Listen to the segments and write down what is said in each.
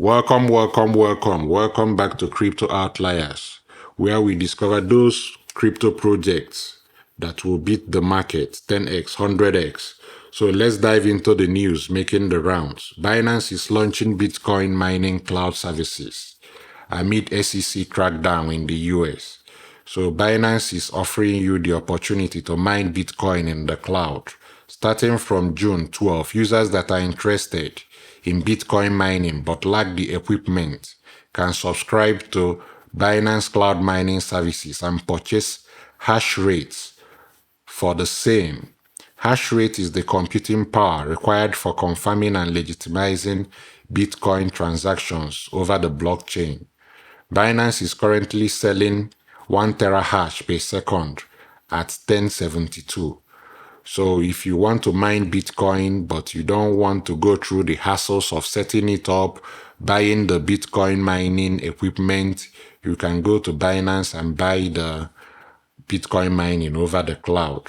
Welcome back to Crypto Outliers, where we discover those crypto projects that will beat the market 10x, 100x. So let's dive into the news making the rounds. Binance is launching Bitcoin mining cloud services amid SEC crackdown in the US. So Binance is offering you the opportunity to mine Bitcoin in the cloud. Starting from June 12, users that are interested in Bitcoin mining but lack the equipment can subscribe to Binance Cloud Mining Services and purchase hash rates for the same. Hash rate is the computing power required for confirming and legitimizing Bitcoin transactions over the blockchain. Binance is currently selling 1 terahash per second at 1072. So if you want to mine Bitcoin, but you don't want to go through the hassles of setting it up, buying the Bitcoin mining equipment, you can go to Binance and buy the Bitcoin mining over the cloud.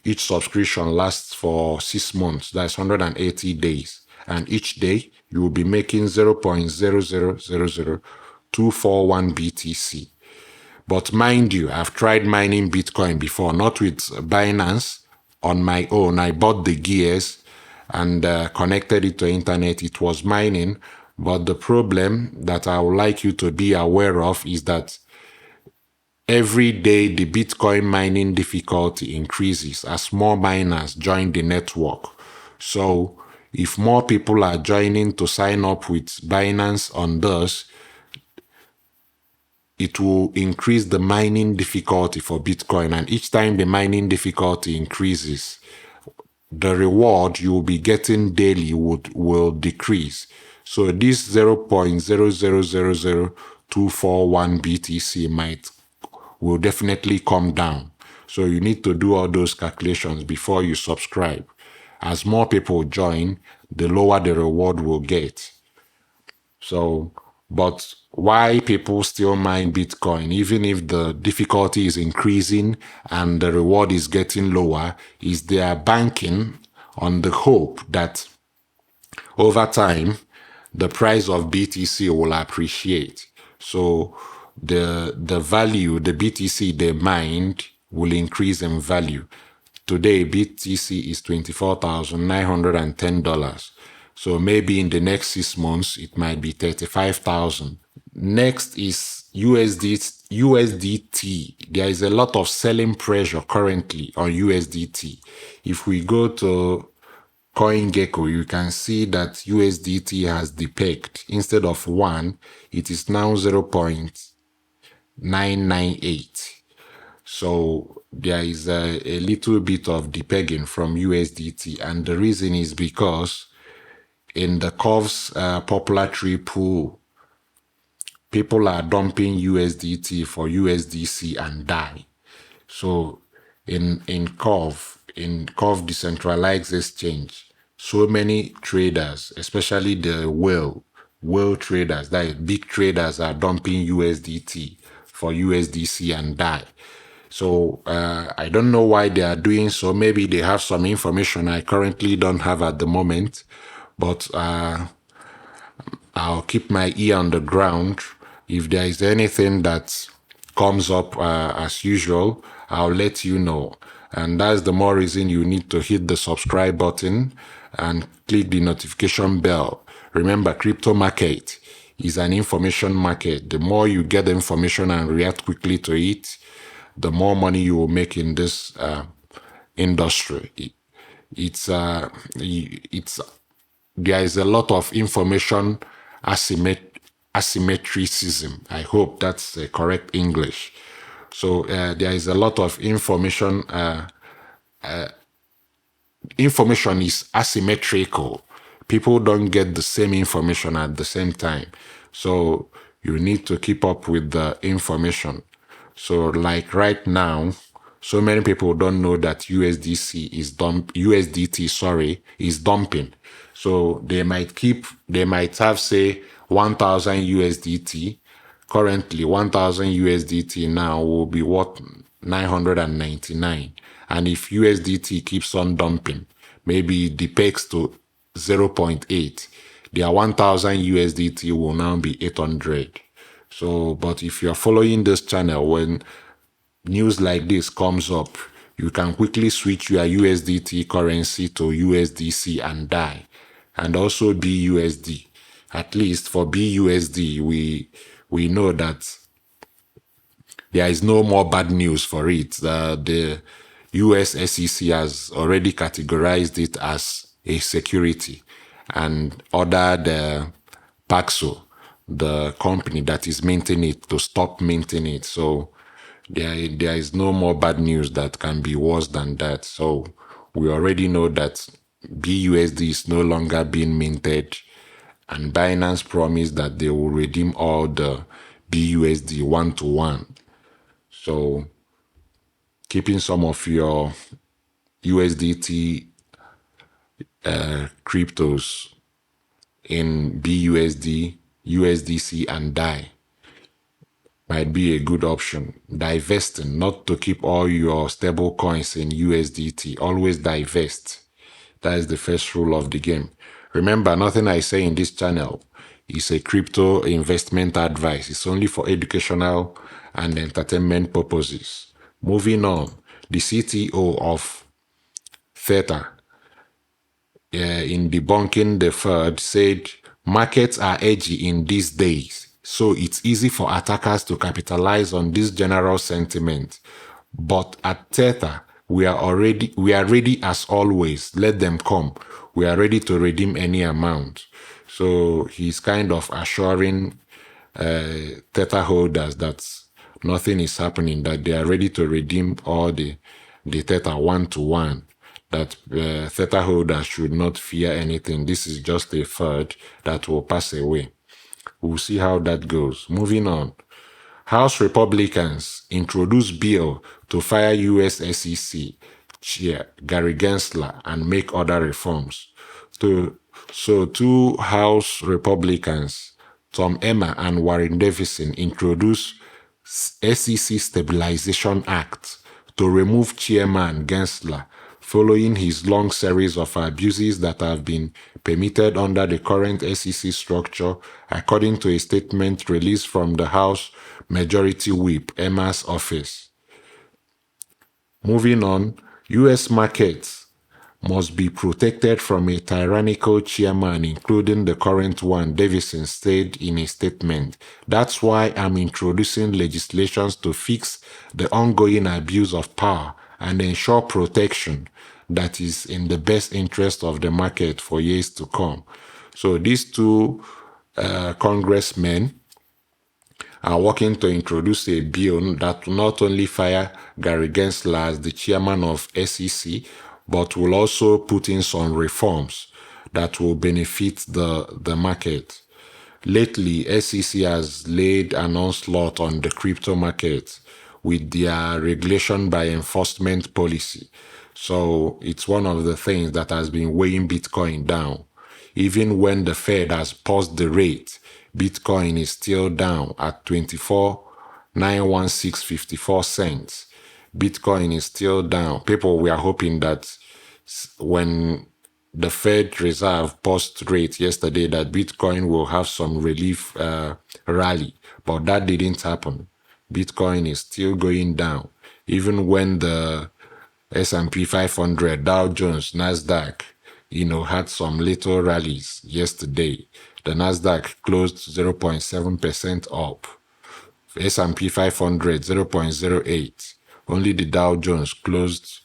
Each subscription lasts for 6 months, that's 180 days. And each day, you will be making 0.0000241 BTC. But mind you, I've tried mining Bitcoin before, not with Binance. On my own, I bought the gears and connected it to internet. It was mining, but the problem that I would like you to be aware of is that every day the Bitcoin mining difficulty increases as more miners join the network. So if more people are joining to sign up with Binance on this, it will increase the mining difficulty for Bitcoin. And each time the mining difficulty increases, the reward you will be getting daily will decrease. So this 0.0000241 BTC will definitely come down. So you need to do all those calculations before you subscribe. As more people join, the lower the reward will get. So, but why people still mine Bitcoin, even if the difficulty is increasing and the reward is getting lower, is they are banking on the hope that over time, the price of BTC will appreciate. So the value, the BTC they mined will increase in value. Today, BTC is $24,910. So maybe in the next 6 months, it might be 35,000. Next is USDT. There is a lot of selling pressure currently on USDT. If we go to CoinGecko, you can see that USDT has depegged. Instead of 1, it is now 0.998. So there is a little bit of depegging from USDT, and the reason is because in the Curve's popular tree pool, people are dumping USDT for USDC and DAI. So in Curve decentralized exchange, so many traders, especially the whale traders, that is big traders, are dumping USDT for USDC and DAI. So I don't know why they are doing so. Maybe they have some information I currently don't have at the moment, but I'll keep my ear on the ground. If there is anything that comes up as usual, I'll let you know. And that's the more reason you need to hit the subscribe button and click the notification bell. Remember, crypto market is an information market. The more you get the information and react quickly to it, the more money you will make in this industry. There is a lot of information asymmetricism. I hope that's the correct English. So there is a lot of information. Information is asymmetrical. People don't get the same information at the same time. So you need to keep up with the information. So like right now, so many people don't know that USDT is dumping. So they might have say 1,000 USDT. Currently 1,000 USDT now will be worth 999. And if USDT keeps on dumping, maybe it depegs to 0.8. their 1000 USDT will now be 800. So, but if you're following this channel, when news like this comes up, you can quickly switch your USDT currency to USDC and die, and also BUSD. At least for BUSD, we know that there is no more bad news for it. The US SEC has already categorized it as a security and ordered Paxo, the company that is maintaining it, to stop maintaining it. So there is no more bad news that can be worse than that. So we already know that BUSD is no longer being minted, and Binance promised that they will redeem all the BUSD 1-to-1. So keeping some of your USDT cryptos in BUSD, USDC, and DAI might be a good option. Divesting, not to keep all your stable coins in USDT. Always divest. That is the first rule of the game. Remember, nothing I say in this channel is a crypto investment advice. It's only for educational and entertainment purposes. Moving on, the CTO of Tether, in debunking the FUD, said markets are edgy in these days, so it's easy for attackers to capitalize on this general sentiment. But at Tether, we are ready as always. Let them come. We are ready to redeem any amount. So he's kind of assuring Tether holders that nothing is happening, that they are ready to redeem all the Tether 1-to-1, that Tether holders should not fear anything. This is just a FUD that will pass away. We'll see how that goes. Moving on. House Republicans introduce bill to fire US SEC chair Gary Gensler and make other reforms. So two House Republicans, Tom Emmer and Warren Davidson, introduced SEC Stabilization Act to remove Chairman Gensler following his long series of abuses that have been permitted under the current SEC structure, according to a statement released from the House Majority Whip Emmer's office. Moving on, U.S. markets must be protected from a tyrannical chairman, including the current one, Davidson said in a statement. That's why I'm introducing legislations to fix the ongoing abuse of power and ensure protection that is in the best interest of the market for years to come. So these two congressmen are working to introduce a bill that will not only fire Gary Gensler as the chairman of SEC, but will also put in some reforms that will benefit the market. Lately, SEC has laid an onslaught on the crypto market with their regulation by enforcement policy. So it's one of the things that has been weighing Bitcoin down. Even when the Fed has paused the rate, Bitcoin is still down at 24,916.54 cents. Bitcoin is still down. People were hoping that when the Fed Reserve paused rate yesterday, that Bitcoin will have some relief rally, but that didn't happen. Bitcoin is still going down. Even when the S&P 500, Dow Jones, Nasdaq, had some little rallies yesterday. The Nasdaq closed 0.7% up. S&P 500, 0.08. Only the Dow Jones closed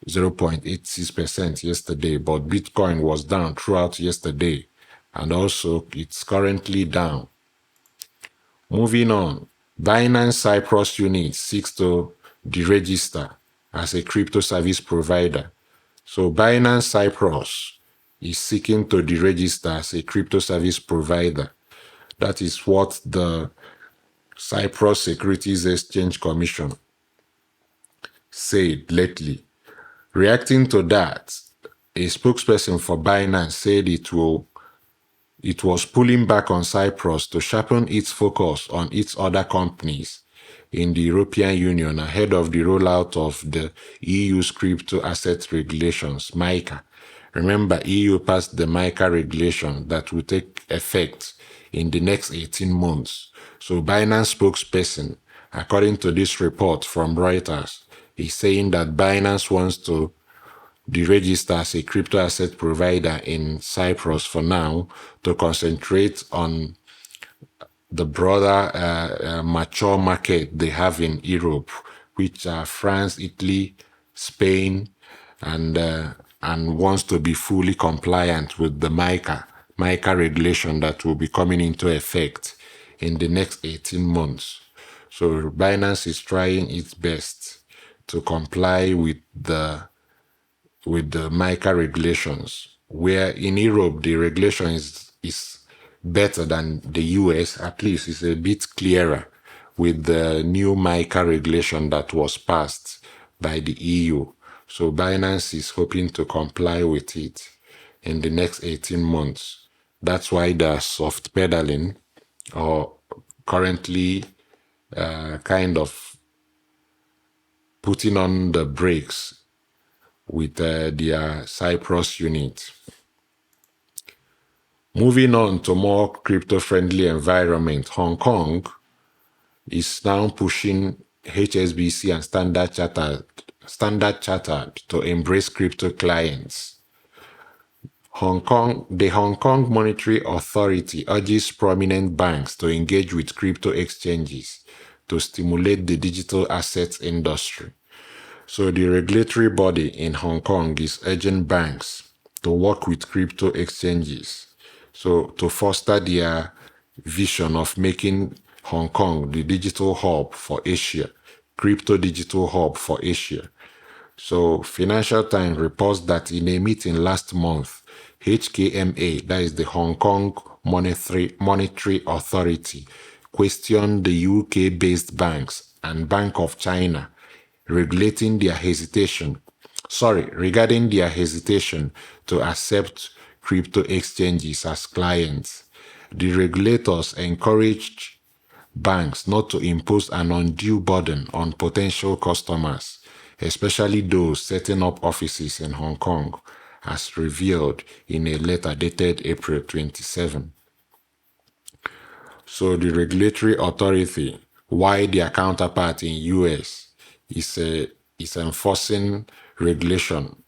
0.86% yesterday, but Bitcoin was down throughout yesterday, and also it's currently down. Moving on, Binance Cyprus unit seeks to deregister as a crypto service provider. So Binance Cyprus is seeking to deregister as a crypto service provider. That is what the Cyprus Securities Exchange Commission said lately. Reacting to that, a spokesperson for Binance said it was pulling back on Cyprus to sharpen its focus on its other companies in the European Union ahead of the rollout of the EU's crypto asset regulations, MiCA, Remember, EU passed the MiCA regulation that will take effect in the next 18 months. So Binance spokesperson, according to this report from Reuters, is saying that Binance wants to deregister as a crypto asset provider in Cyprus for now to concentrate on the broader mature market they have in Europe, which are France, Italy, Spain, and wants to be fully compliant with the MiCA regulation that will be coming into effect in the next 18 months. So Binance is trying its best to comply with the MiCA regulations, where in Europe the regulation is better than the US. At least it's a bit clearer with the new MiCA regulation that was passed by the EU. So Binance is hoping to comply with it in the next 18 months. That's why they're soft pedaling, or currently kind of putting on the brakes with their Cyprus unit. Moving on to more crypto-friendly environment, Hong Kong is now pushing HSBC and Standard Chartered to embrace crypto clients. The Hong Kong Monetary Authority urges prominent banks to engage with crypto exchanges to stimulate the digital assets industry. So the regulatory body in Hong Kong is urging banks to work with crypto exchanges, so to foster their vision of making Hong Kong the digital hub for Asia, crypto digital hub for Asia. So Financial Times reports that in a meeting last month, HKMA, that is the Hong Kong Monetary Authority, questioned the UK-based banks and Bank of China regarding their hesitation to accept crypto exchanges as clients. The regulators encouraged banks not to impose an undue burden on potential customers, especially those setting up offices in Hong Kong, as revealed in a letter dated April 27. So the regulatory authority, while their counterpart in US is enforcing regulation,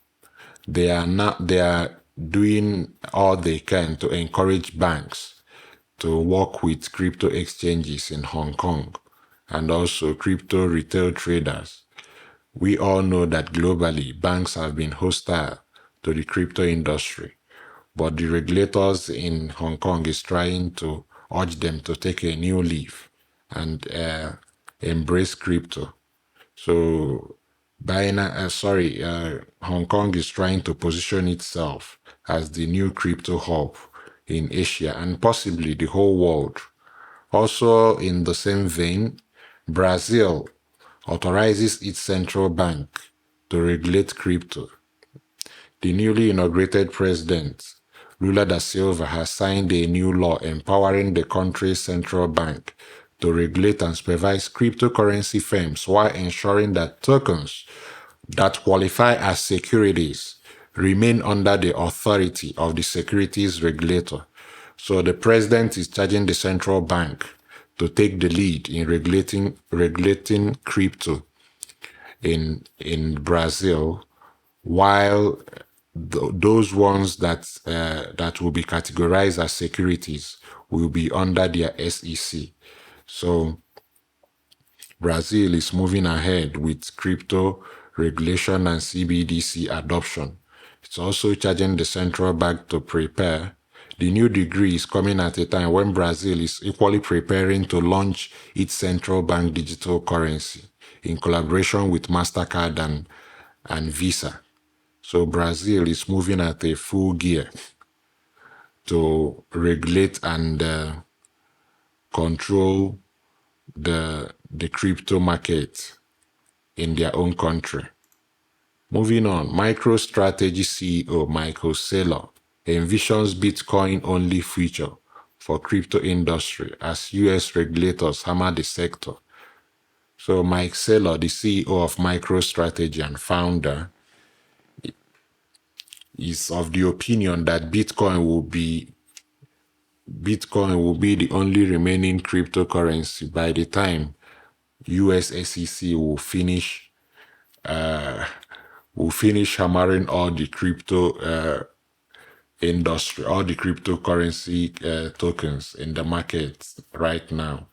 they are doing all they can to encourage banks to work with crypto exchanges in Hong Kong and also crypto retail traders. We all know that globally, banks have been hostile to the crypto industry, but the regulators in Hong Kong is trying to urge them to take a new leaf and embrace crypto. So Hong Kong is trying to position itself as the new crypto hub in Asia and possibly the whole world. Also, in the same vein, Brazil authorizes its central bank to regulate crypto. The newly inaugurated president, Lula da Silva, has signed a new law empowering the country's central bank to regulate and supervise cryptocurrency firms while ensuring that tokens that qualify as securities remain under the authority of the securities regulator. So the president is charging the central bank to take the lead in regulating crypto in Brazil, while those ones that will be categorized as securities will be under their SEC. So Brazil is moving ahead with crypto regulation and CBDC adoption. It's also charging the central bank to prepare. The new decree is coming at a time when Brazil is equally preparing to launch its central bank digital currency in collaboration with MasterCard and Visa. So Brazil is moving at a full gear to regulate and control the crypto market in their own country. Moving on, MicroStrategy CEO Michael Saylor envisions Bitcoin-only future for crypto industry as US regulators hammer the sector. So Mike Saylor, the CEO of MicroStrategy and founder, is of the opinion that Bitcoin will be the only remaining cryptocurrency by the time US SEC will finish hammering all the crypto industry, all the cryptocurrency tokens in the market right now.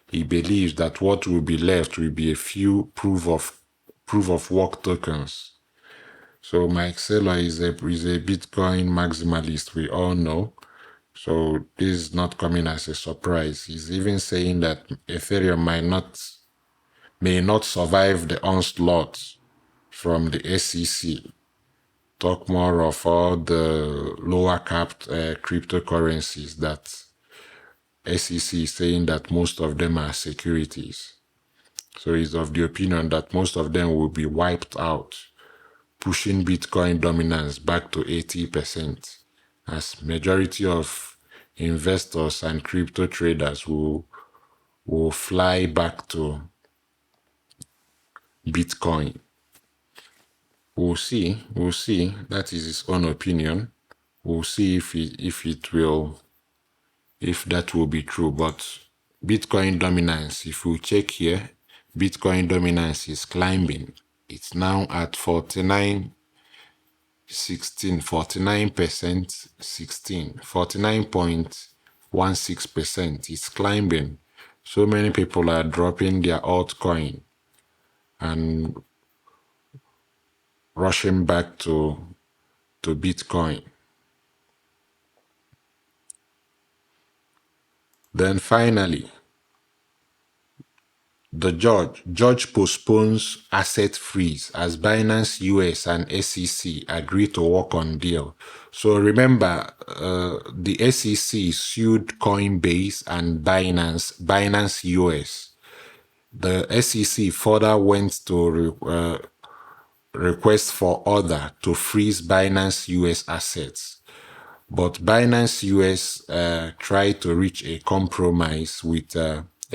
He believes that what will be left will be a few proof of work tokens. So Mike Saylor is a Bitcoin maximalist, we all know. So this is not coming as a surprise. He's even saying that Ethereum may not survive the onslaught from the SEC. Talk more of all the lower capped cryptocurrencies that SEC is saying that most of them are securities. So he's of the opinion that most of them will be wiped out, pushing Bitcoin dominance back to 80%, as majority of investors and crypto traders will fly back to Bitcoin. We'll see. That is his own opinion. We'll see if that will be true. But Bitcoin dominance, if we check here, Bitcoin dominance is climbing. It's now at 49%, 49.16%. It's climbing. So many people are dropping their altcoin and rushing back to Bitcoin. Then finally, the judge postpones asset freeze as Binance US and SEC agree to work on deal. So remember, the SEC sued Coinbase and Binance US. The SEC further went to request for order to freeze Binance US assets. But Binance US tried to reach a compromise with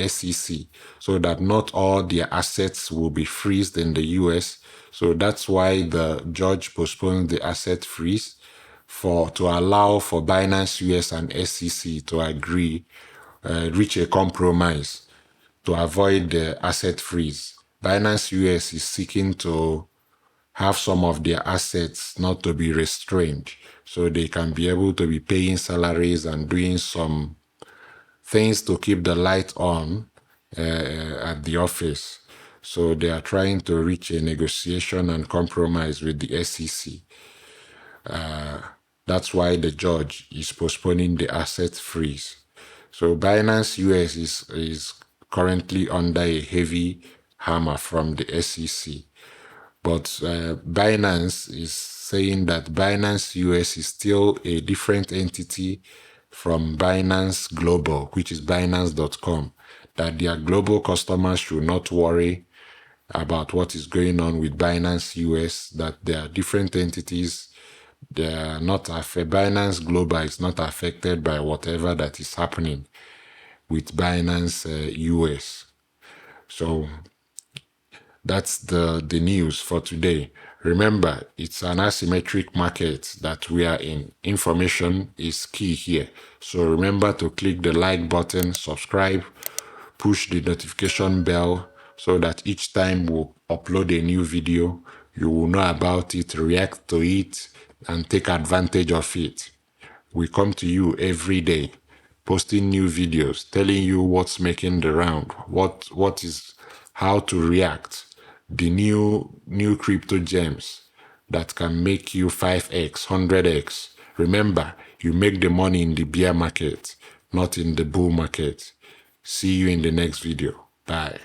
SEC so that not all their assets will be freezed in the US. So that's why the judge postponed the asset freeze to allow for Binance US and SEC to agree, reach a compromise to avoid the asset freeze. Binance US is seeking to have some of their assets not to be restrained, so they can be able to be paying salaries and doing some things to keep the light on at the office. So they are trying to reach a negotiation and compromise with the SEC. That's why the judge is postponing the asset freeze. So Binance US is currently under a heavy hammer from the SEC. But Binance is saying that Binance US is still a different entity from Binance Global, which is Binance.com, that their global customers should not worry about what is going on with Binance US, that they are different entities. They are not Binance Global is not affected by whatever that is happening with Binance US. So that's the news for today. Remember, it's an asymmetric market that we are in. Information is key here. So remember to click the like button, subscribe, push the notification bell so that each time we upload a new video, you will know about it, react to it, and take advantage of it. We come to you every day, posting new videos, telling you what's making the round, what is, how to react, the new crypto gems that can make you 5x, 100x. Remember, you make the money in the bear market, not in the bull market. See you in the next video. Bye.